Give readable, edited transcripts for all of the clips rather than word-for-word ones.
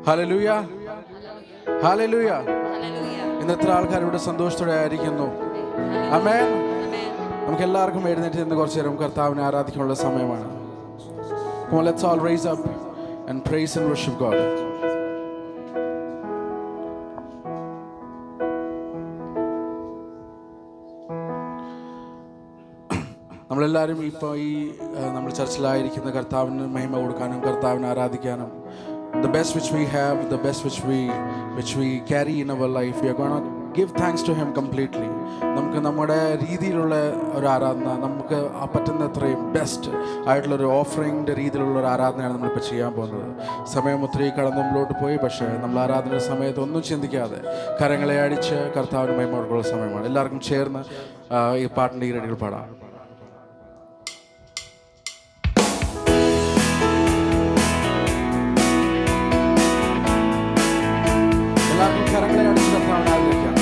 Hallelujah, hallelujah. ഇന്ന് എത്ര ആൾക്കാർ ഇവിടെ സന്തോഷത്തോടെ ആയിരിക്കുന്നു? ആമേൻ. നമുക്ക് എല്ലാവർക്കും എഴുന്നേറ്റ് നിന്ന് കുറച്ച് നേരം കർത്താവിനെ ആരാധിക്കാനുള്ള സമയമാണ്. Come on, let's all raise up and praise and worship God. നമ്മളെല്ലാവരും ഇപ്പോൾ നമ്മൾ ചർച്ചിലായിരിക്കുന്ന കർത്താവിന് മഹിമ കൊടുക്കാനും കർത്താവിനെ ആരാധിക്കാനും the best which we have, the best which we carry in our life, we are going to give thanks to him completely. നമുക്ക് നമ്മുടെ രീതിയിലുള്ള ഒരു ആരാധന, നമുക്ക് പറ്റുന്നത്രയും ബെസ്റ്റ് ആയിട്ടുള്ളൊരു ഓഫറിങ്ങിൻ്റെ രീതിയിലുള്ള ഒരു ആരാധനയാണ് നമ്മളിപ്പോൾ ചെയ്യാൻ പോകുന്നത്. സമയം ഒത്തിരി കടന്ന് മുമ്പോട്ട് പോയി, പക്ഷേ നമ്മൾ ആരാധന സമയത്ത് ഒന്നും ചിന്തിക്കാതെ കരങ്ങളെ അടിച്ച് കർത്താവിന് മഹിമ കൊടുക്കുന്ന സമയമാണ്. എല്ലാവർക്കും ചേർന്ന് ഈ പാട്ടിൻ്റെ ഈ രടികൾ പാടാം. കരങ്ങളെ അടിച്ച് കർത്താവിനെ ആരാധിക്കാം.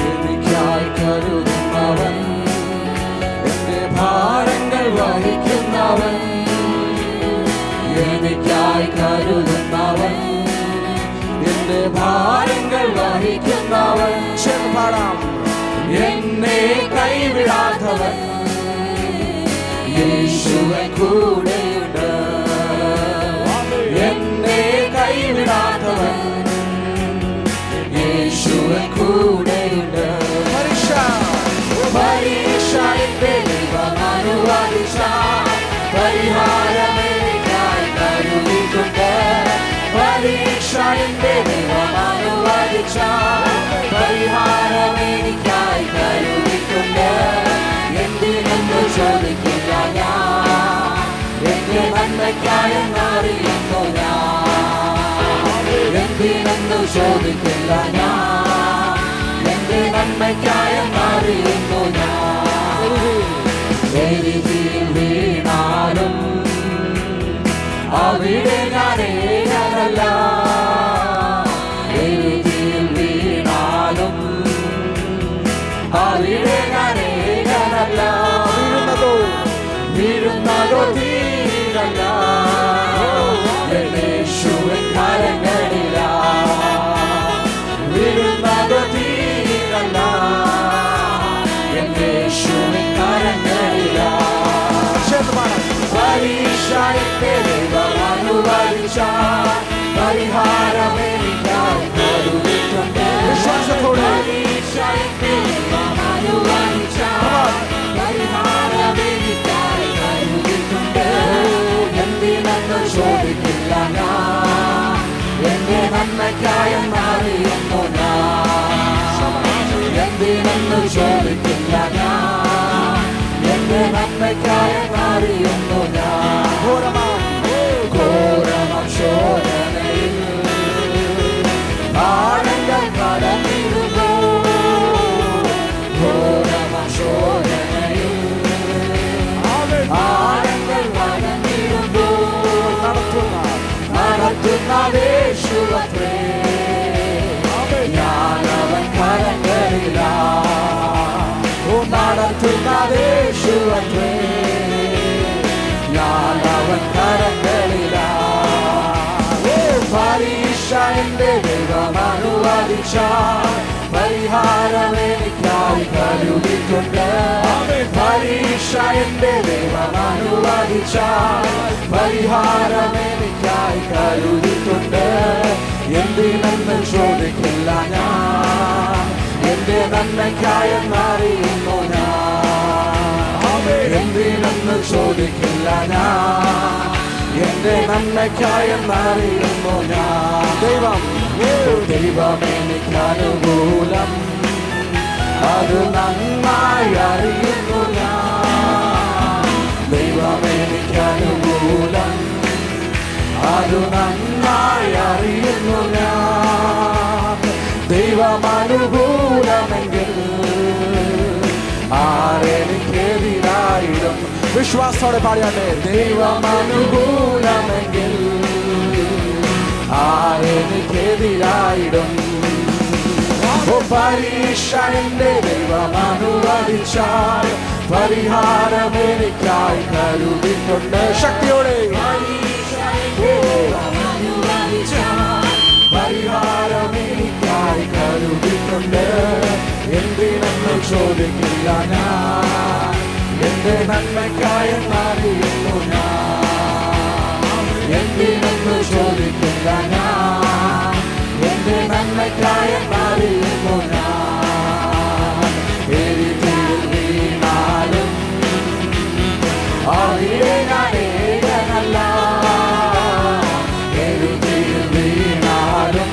എനിക്കായി കരുതുന്നവൻ, എന്റെ ഭാരങ്ങൾ വഹിക്കുന്നവൻ, എനിക്കായി കരുതുന്നവൻ, എന്റെ ഭാരങ്ങൾ വഹിക്കുന്നവൻ, പാടാം. എന്നെ കൈവിടാത്തവൻ, യേശുവൻ കൂടെയുണ്ട്. എന്നെ കൈവിടാത്തവൻ, യേശുവൻ കൂടെയുണ്ട്. പരീക്ഷ എന്റെ ദൈവം അനുവദിച്ച പരിഹാരമേക്കായി കരുതിയിട്ടുണ്ട്. പരീക്ഷ എന്റെ ദൈവം അനുവദിച്ച പരിഹാരമേക്കായി കരുതിയിട്ടുണ്ട്. എന്തിനെന്ന് ചോദിക്കില്ല ഞാൻ, എന്റെ നന്മയ്ക്കായെന്നറിയുന്നു ഞാൻ. എന്തിനെന്ന് ചോദിക്കില്ല ഞാൻ, എന്റെ നന്മയ്ക്കായെന്നറിയുന്നു ഞാൻ. എരിതിയിൽ വീണാലും അവിടെ ഞാൻ ഏകനല്ല. എരിതിയിൽ വീണാലും അവിടെ ഞാൻ ഏകനല്ല. വീഴുന്നതോ തീരല്ല, യേശുവിൻ കരങ്ങളില. വീഴുന്നതോ തീരല്ല, യേശുവിൻ കരങ്ങളില. പരീക്ഷ എന്റെ ദൈവം അനുവദിച്ച പരിഹാരമേക്കായി കരുതിയിട്ടുണ്ട്. പരീക്ഷ എന്റെ ദൈവം അനുവദിച്ച പരിഹാരമേക്കായി കരുതിയിട്ടുണ്ട്. എന്തിനെന്ന് ചോദിക്കില്ല ഞാൻ, എന്റെ നന്മയ്ക്കായെന്നറിയുന്നു ഞാൻ. എന്തിനെന്ന് ചോദിക്കില്ല ഞാൻ, എന്റെ നന്മയ്ക്കായെന്നറിയുന്നു ഞാൻ. ഘോരമം ശോധനയിൽ ആഴങ്ങൾ കടന്നിരുന്നു. ഘോരമം ശോധനയിൽ ആഴങ്ങൾ കടന്നിരുന്നു. നടത്തുന്ന യേശുവത്രേ, ഞാനവൻ കരങ്ങളില. നടത്തുന്ന യേശുവത്രേ, ഞാനവൻ കരങ്ങളില. പരീക്ഷ എന്റെ ദൈവം അനുവദിച്ച പരിഹാരമേക്കായി കരുതിയിട്ടുണ്ട്. പരീക്ഷ എന്റെ ദൈവം അനുവദിച്ച പരിഹാരമേക്കായി കരുതിയിട്ടുണ്ട്. എന്തിനെന്ന് ചോദിക്കില്ല ഞാൻ, എന്റെ നന്മയ്ക്കായെന്നറിയുന്നു ഞാൻ. എന്തിനെന്ന് ചോദിക്കില്ല ഞാൻ, എന്റെ നന്മയ്ക്കായെന്നറിയുന്നു ഞാൻ. ദൈവം എനിക്കനുകൂലം, അത് നന്നായി അറിയുന്നു ഞാൻ. ദൈവം എനിക്കനുകൂലം, അത് നന്നായി അറിയുന്നു ഞാൻ. ദൈവം അനുകൂലമെങ്കിൽ ആരെനിക്കെതിരായിടും? വിശ്വാസത്തോടെ പാടിയാട്ടെ. ദൈവം അനുകൂലമെങ്കിൽ ആരെനിക്കെതിരായിടും? പരീക്ഷ എന്റെ ദൈവം അനുവദിച്ച അനുവദിച്ചാൽ പരിഹാരം എനിക്കായി കരുതിയിട്ടുണ്ട്. ശക്തിയോടെ പരിഹാരം എനിക്കായി കരുതിയിട്ടുണ്ട്. എന്തിനെന്ന് ചോദിക്കില്ല ഞാൻ, എന്റെ നന്മയ്ക്കായി എന്നറിയുന്നു ഞാൻ. എന്തിനെന്ന് ചോദിക്കില്ല ഞാൻ, എന്റെ നന്മയ്ക്കായി എന്നറിയുന്നു ഞാൻ. എരിതിയിൽ വീണാലും അവിടെ ഞാൻ ഏകനല്ല. എരിതിയിൽ വീണാലും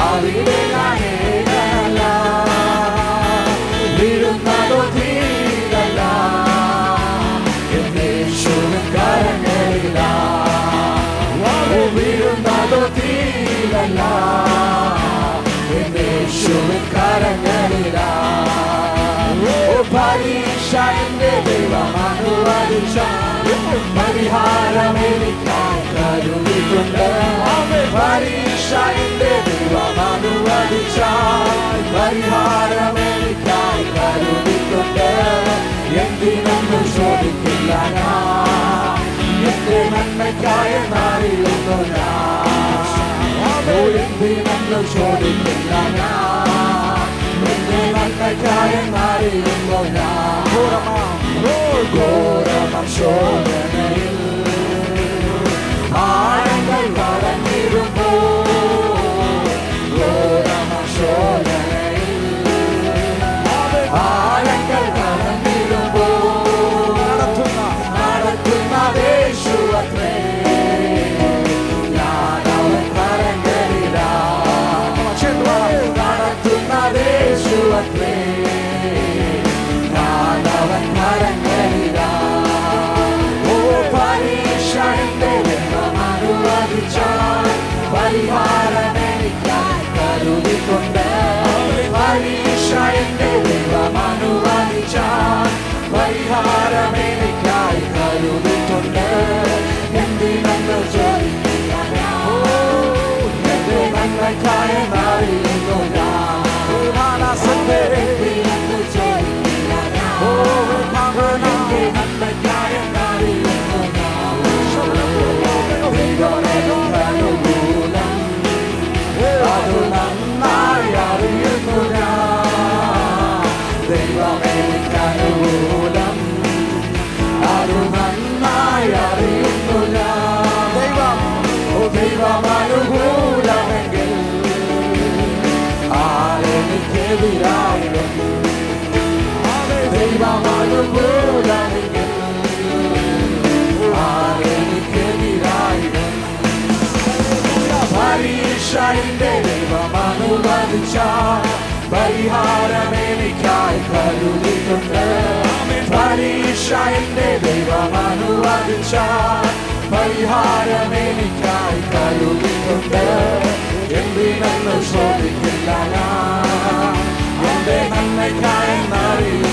അവിടെ ഞാൻ ഏകനല്ല. വീഴുന്നതോ തീരല്ല, എന്റെ യേശുവിൻ കരങ്ങളിലാ. വീഴുന്നതോ തീരല്ല, എന്റെ യേശുവിൻ കരങ്ങളിലാ. പരീക്ഷ എന്റെ ദൈവം അനുവദിച്ചാൽ പരിഹാരം എനിക്കായി കരുതിയിട്ടുണ്ട്. പരീക്ഷ എന്റെ ദൈവം അനുവദിച്ചാൽ പരിഹാരം എനിക്കായി കരുതിയിട്ടുണ്ട്. എന്തിനെന്ന് ചോദിക്കില്ല ഞാൻ, എന്റെ നന്മയ്ക്കായി എന്നറിയുന്നു ഞാൻ. എന്തിനെന്ന് ചോദിക്കില്ല ഞാൻ, എന്റെ നന്മയ്ക്കായി എന്നറിയുന്നു ഞാൻ. ഘോരമം ശോധനയിൽ ആഴങ്ങൾ കടന്നിരുന്നു. ഘോരമം ശോധനയിൽ ആഴങ്ങൾ കടന്നിരുന്നു. നടത്തുന്ന യേശുവത്രേ, ഞാൻ അവൻ കരങ്ങളിലാ. നടത്തുന്ന യേശുവത്രേ, ഞാൻ അവൻ കരങ്ങളിലാ. ഓ പരീക്ഷ എന്റെ ദൈവം അനുവദിച്ചാൽ പരിഹാരം എനിക്കായി കരുതിയിട്ടുണ്ട്. പരീക്ഷ എന്റെ ദൈവം അനുവദിച്ചാൽ പരിഹാരം എനിക്കായി കരുതിയിട്ടുണ്ട്. എന്തിനെന്ന് ചോദിക്കില്ല ഞാൻ, എന്റെ നന്മയ്ക്കായി എന്നറിയുന്നു ഞാൻ. എന്തിനെന്ന് ചോദിക്കില്ല ഞാൻ, എന്റെ നന്മയ്ക്കായി എന്നറിയുന്നു ഞാൻ. ദൈവം അനുകൂലം, അത് നന്നായി അറിയുന്നു ഞാൻ. ദൈവം എനിക്കനുകൂലം, അത് നന്നായി അറിയുന്നു ഞാൻ. ദൈവം അനുകൂലമെങ്കിൽ ആരെനിക്കെതിരായിരം. ദൈവം അനുകൂലമെങ്കിൽ ആരെനിക്കെതിരായിരം. പരീക്ഷ എന്റെ ദൈവം അനുവദിച്ചാൽ പരിഹാരം എനിക്കായി കരുതിയിട്ടുണ്ട്. പരീക്ഷ എന്റെ ദൈവം അനുവദിച്ചാൽ പരിഹാരം എനിക്കായി കരുതിയിട്ടുണ്ട്. എന്തിനെന്ന് ചോദിക്കില്ല ഞാൻ, എന്റെ നന്മയ്ക്കായി എന്നറിയുന്നു